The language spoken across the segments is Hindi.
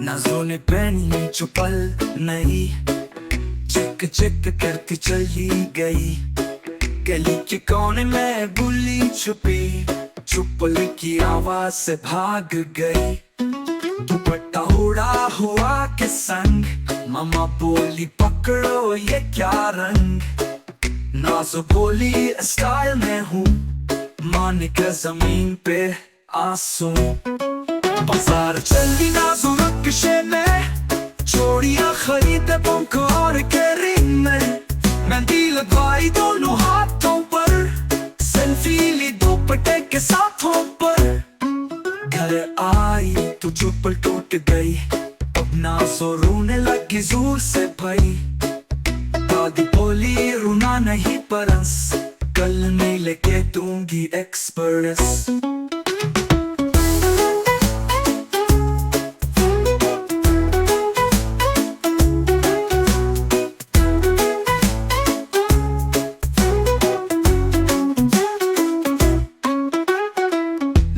नाज़ों ने पहनी जो पल नहीं, चिक चिक करती चली गई। गली के कोने में बुली छुपी, चुपल की आवाज से भाग गई। दुपट्टा उड़ा हुआ के संग, मामा बोली पकड़ो ये क्या रंग। नाज़ो बोली स्टाइल में हूँ, मान के जमीन पे आंसू। बाजार चली नाज़ो नक्शे में, चूड़ियां खरीदे पंखों और केरिंग में। मेहंदी लगवाई दोनों हाथों पर, सेल्फी ली दुपट्टे के साथों पर। घर आई तो चुप्पल टूट गई, अब नाज़ो रोने लगी जोर से भाई। दादी बोली रोना नहीं परंस, कल नहीं लेके दूंगी एक्सप्रेस।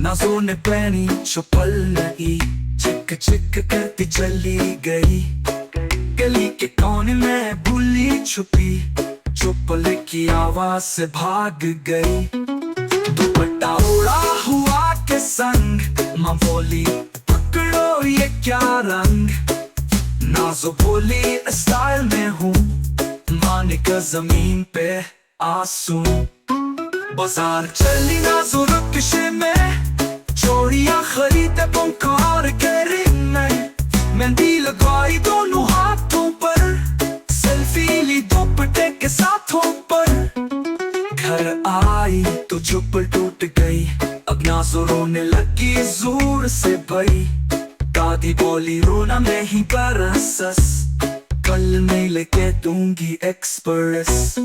नाज़ों ने पहनी चुपल नहीं, चिक चिक करती चली गई। गली के कोने में बुली छुपी, चुपल की आवाज से भाग गई। दुपट्टा उड़ा हुआ के संग, माँ बोली पकड़ो ये क्या रंग। नाज़ो बोली स्टाइल में हूँ, मान का जमीन पे आंसू। बाजार चली नाज़ो नक्शे में, चूड़ियां खरीदे पंखों और केरिंग में। मेहंदी लगवाई दोनों हाथों पर, सेल्फी ली दुपट्टे के साथों पर। घर आई तो चुप्पल टूट गई, अब नाज़ो रोने लगी जोर से भाई। दादी बोली रोना नहीं बरसस, कल नहीं लेके दूंगी एक्सप्रेस।